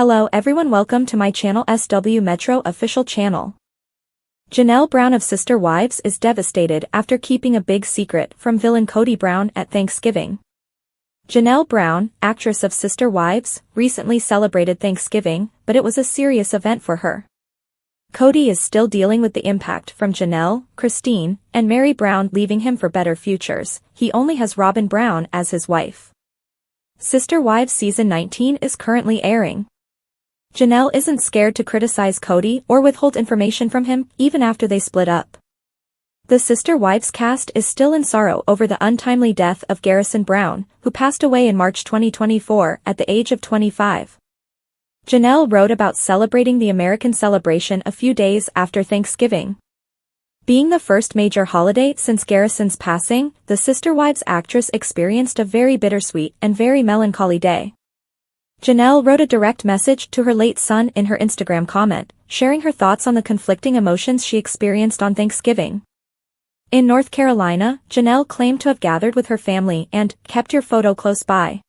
Hello everyone, welcome to my channel SW Metro official channel. Janelle Brown of Sister Wives is devastated after keeping a big secret from villain KODY Brown at Thanksgiving. Janelle Brown, actress of Sister Wives, recently celebrated Thanksgiving, but it was a serious event for her. KODY is still dealing with the impact from Janelle, Christine, and Mary Brown leaving him for better futures. He only has Robin Brown as his wife. Sister Wives Season 19 is currently airing. Janelle isn't scared to criticize KODY or withhold information from him, even after they split up. The Sister Wives cast is still in sorrow over the untimely death of Garrison Brown, who passed away in March 2024 at the age of 25. Janelle wrote about celebrating the American celebration a few days after Thanksgiving. Being the first major holiday since Garrison's passing, the Sister Wives actress experienced a very bittersweet and very melancholy day. Janelle wrote a direct message to her late son in her Instagram comment, sharing her thoughts on the conflicting emotions she experienced on Thanksgiving. In North Carolina, Janelle claimed to have gathered with her family and kept your photo close by.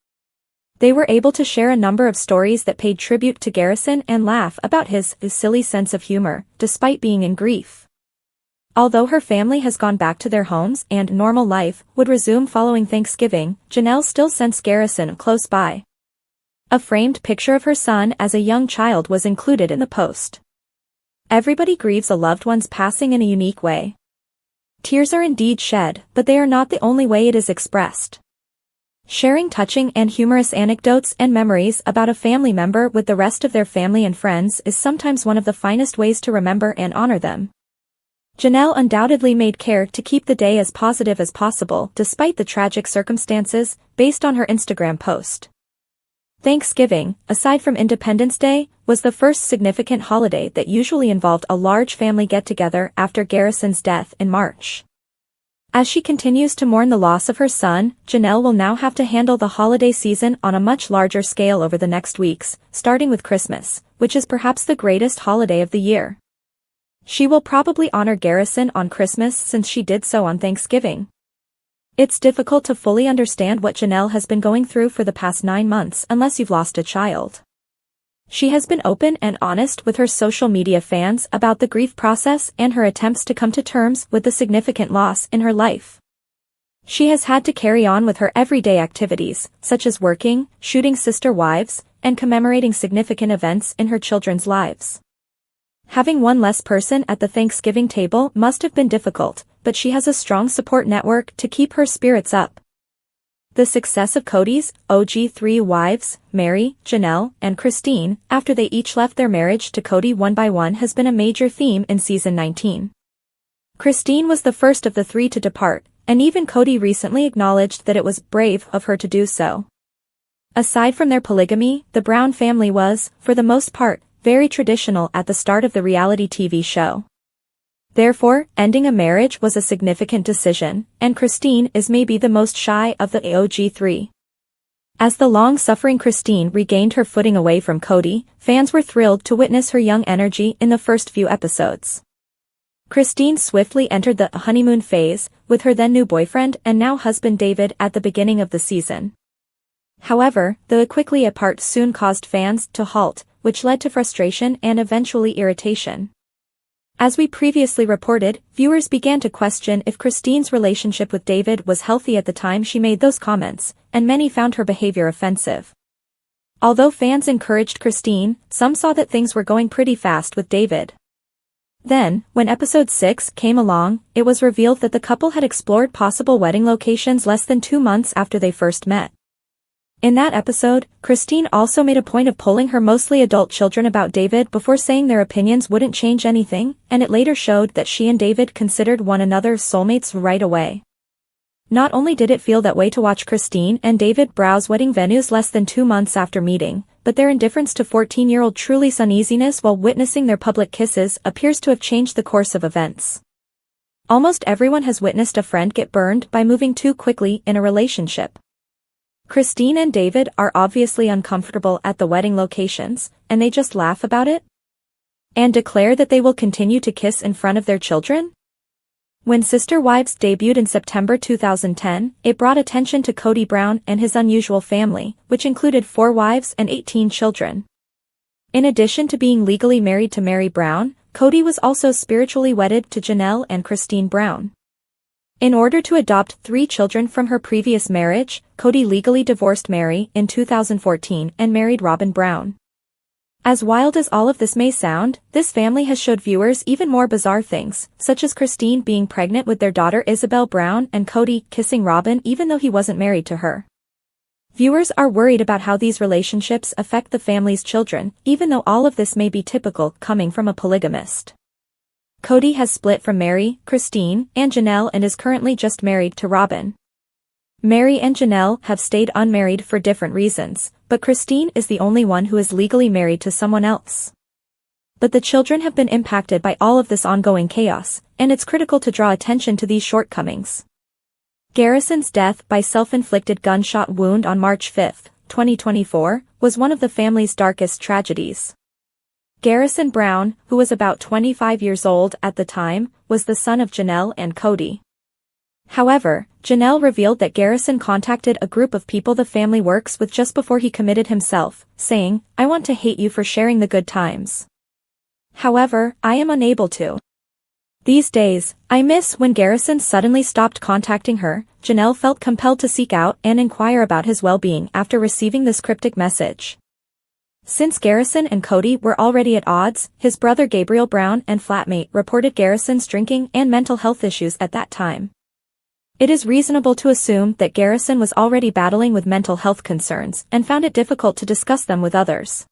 They were able to share a number of stories that paid tribute to Garrison and laugh about his silly sense of humor, despite being in grief. Although her family has gone back to their homes and normal life would resume following Thanksgiving, Janelle still sensed Garrison close by. A framed picture of her son as a young child was included in the post. Everybody grieves a loved one's passing in a unique way. Tears are indeed shed, but they are not the only way it is expressed. Sharing touching and humorous anecdotes and memories about a family member with the rest of their family and friends is sometimes one of the finest ways to remember and honor them. Janelle undoubtedly made care to keep the day as positive as possible despite the tragic circumstances, based on her Instagram post. Thanksgiving, aside from Independence Day, was the first significant holiday that usually involved a large family get-together after Garrison's death in March. As she continues to mourn the loss of her son, Janelle will now have to handle the holiday season on a much larger scale over the next weeks, starting with Christmas, which is perhaps the greatest holiday of the year. She will probably honor Garrison on Christmas since she did so on Thanksgiving. It's difficult to fully understand what Janelle has been going through for the past 9 months unless you've lost a child. She has been open and honest with her social media fans about the grief process and her attempts to come to terms with the significant loss in her life. She has had to carry on with her everyday activities, such as working, shooting Sister Wives, and commemorating significant events in her children's lives. Having one less person at the Thanksgiving table must have been difficult, but she has a strong support network to keep her spirits up. The success of KODY's OG3 wives, Mary, Janelle, and Christine, after they each left their marriage to KODY one by one has been a major theme in Season 19. Christine was the first of the three to depart, and even KODY recently acknowledged that it was brave of her to do so. Aside from their polygamy, the Brown family was, for the most part, very traditional at the start of the reality TV show. Therefore, ending a marriage was a significant decision, and Christine is maybe the most shy of the OG3. As the long-suffering Christine regained her footing away from KODY, fans were thrilled to witness her young energy in the first few episodes. Christine swiftly entered the honeymoon phase, with her then-new boyfriend and now husband David at the beginning of the season. However, the quickly apart soon caused fans to halt, which led to frustration and eventually irritation. As we previously reported, viewers began to question if Christine's relationship with David was healthy at the time she made those comments, and many found her behavior offensive. Although fans encouraged Christine, some saw that things were going pretty fast with David. Then, when episode 6 came along, it was revealed that the couple had explored possible wedding locations less than 2 months after they first met. In that episode, Christine also made a point of polling her mostly adult children about David before saying their opinions wouldn't change anything, and it later showed that she and David considered one another soulmates right away. Not only did it feel that way to watch Christine and David browse wedding venues less than 2 months after meeting, but their indifference to 14-year-old Truly's uneasiness while witnessing their public kisses appears to have changed the course of events. Almost everyone has witnessed a friend get burned by moving too quickly in a relationship. Christine and David are obviously uncomfortable at the wedding locations, and they just laugh about it? And declare that they will continue to kiss in front of their children? When Sister Wives debuted in September 2010, it brought attention to KODY Brown and his unusual family, which included 4 wives and 18 children. In addition to being legally married to Mary Brown, KODY was also spiritually wedded to Janelle and Christine Brown. In order to adopt 3 children from her previous marriage, KODY legally divorced Mary in 2014 and married Robin Brown. As wild as all of this may sound, this family has showed viewers even more bizarre things, such as Christine being pregnant with their daughter Isabel Brown and KODY kissing Robin even though he wasn't married to her. Viewers are worried about how these relationships affect the family's children, even though all of this may be typical coming from a polygamist. KODY has split from Mary, Christine, and Janelle and is currently just married to Robin. Mary and Janelle have stayed unmarried for different reasons, but Christine is the only one who is legally married to someone else. But the children have been impacted by all of this ongoing chaos, and it's critical to draw attention to these shortcomings. Garrison's death by self-inflicted gunshot wound on March 5, 2024, was one of the family's darkest tragedies. Garrison Brown, who was about 25 years old at the time, was the son of Janelle and KODY. However, Janelle revealed that Garrison contacted a group of people the family works with just before he committed himself, saying, "I want to hate you for sharing the good times. However, I am unable to." These days, I miss when Garrison suddenly stopped contacting her. Janelle felt compelled to seek out and inquire about his well-being after receiving this cryptic message. Since Garrison and KODY were already at odds, his brother Gabriel Brown and flatmate reported Garrison's drinking and mental health issues at that time. It is reasonable to assume that Garrison was already battling with mental health concerns and found it difficult to discuss them with others.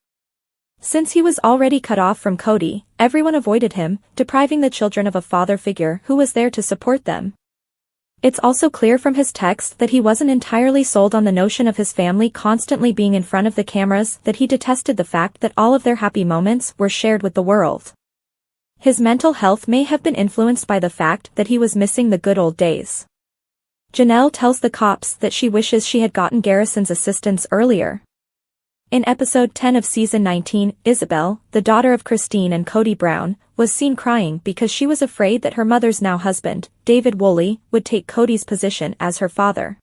Since he was already cut off from KODY, everyone avoided him, depriving the children of a father figure who was there to support them. It's also clear from his text that he wasn't entirely sold on the notion of his family constantly being in front of the cameras, that he detested the fact that all of their happy moments were shared with the world. His mental health may have been influenced by the fact that he was missing the good old days. Janelle tells the cops that she wishes she had gotten Garrison's assistance earlier. In episode 10 of season 19, Isabel, the daughter of Christine and KODY Brown, was seen crying because she was afraid that her mother's now husband, David Woolley, would take KODY's position as her father.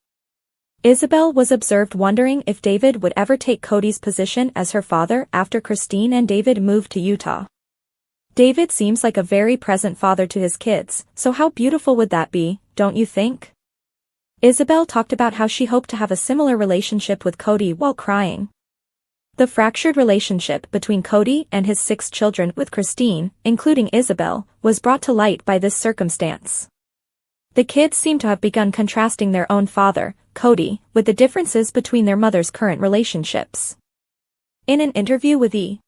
Isabel was observed wondering if David would ever take KODY's position as her father after Christine and David moved to Utah. David seems like a very present father to his kids, so how beautiful would that be, don't you think? Isabel talked about how she hoped to have a similar relationship with KODY while crying. The fractured relationship between KODY and his 6 children with Christine, including Isabel, was brought to light by this circumstance. The kids seem to have begun contrasting their own father, KODY, with the differences between their mother's current relationships. In an interview with E!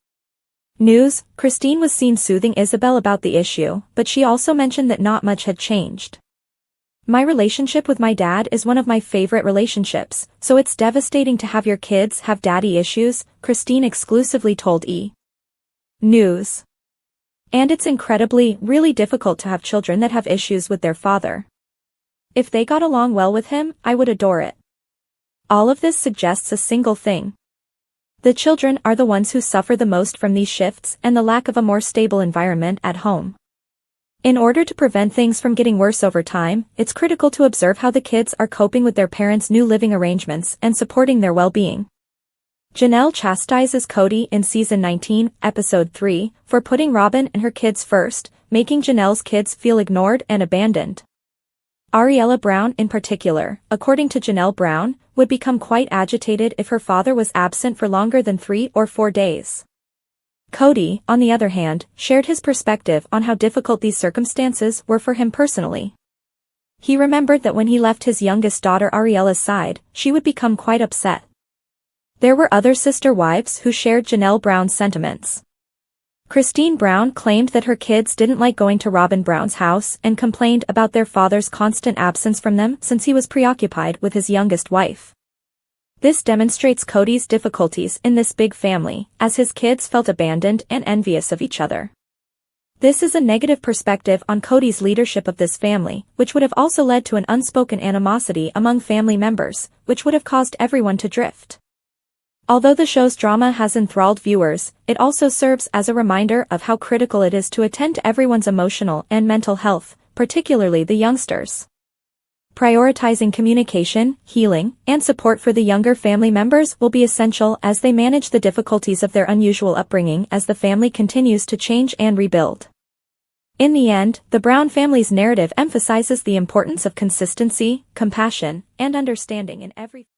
News, Christine was seen soothing Isabel about the issue, but she also mentioned that not much had changed. "My relationship with my dad is one of my favorite relationships, so it's devastating to have your kids have daddy issues," Christine exclusively told E! News. "And it's really difficult to have children that have issues with their father. If they got along well with him, I would adore it." All of this suggests a single thing. The children are the ones who suffer the most from these shifts and the lack of a more stable environment at home. In order to prevent things from getting worse over time, it's critical to observe how the kids are coping with their parents' new living arrangements and supporting their well-being. Janelle chastises KODY in season 19, episode 3, for putting Robin and her kids first, making Janelle's kids feel ignored and abandoned. Ariella Brown in particular, according to Janelle Brown, would become quite agitated if her father was absent for longer than 3 or 4 days. KODY, on the other hand, shared his perspective on how difficult these circumstances were for him personally. He remembered that when he left his youngest daughter Ariella's side, she would become quite upset. There were other sister wives who shared Janelle Brown's sentiments. Christine Brown claimed that her kids didn't like going to Robin Brown's house and complained about their father's constant absence from them since he was preoccupied with his youngest wife. This demonstrates KODY's difficulties in this big family, as his kids felt abandoned and envious of each other. This is a negative perspective on KODY's leadership of this family, which would have also led to an unspoken animosity among family members, which would have caused everyone to drift. Although the show's drama has enthralled viewers, it also serves as a reminder of how critical it is to attend to everyone's emotional and mental health, particularly the youngsters. prioritizing communication, healing, and support for the younger family members will be essential as they manage the difficulties of their unusual upbringing as the family continues to change and rebuild. In the end, the Brown family's narrative emphasizes the importance of consistency, compassion, and understanding in every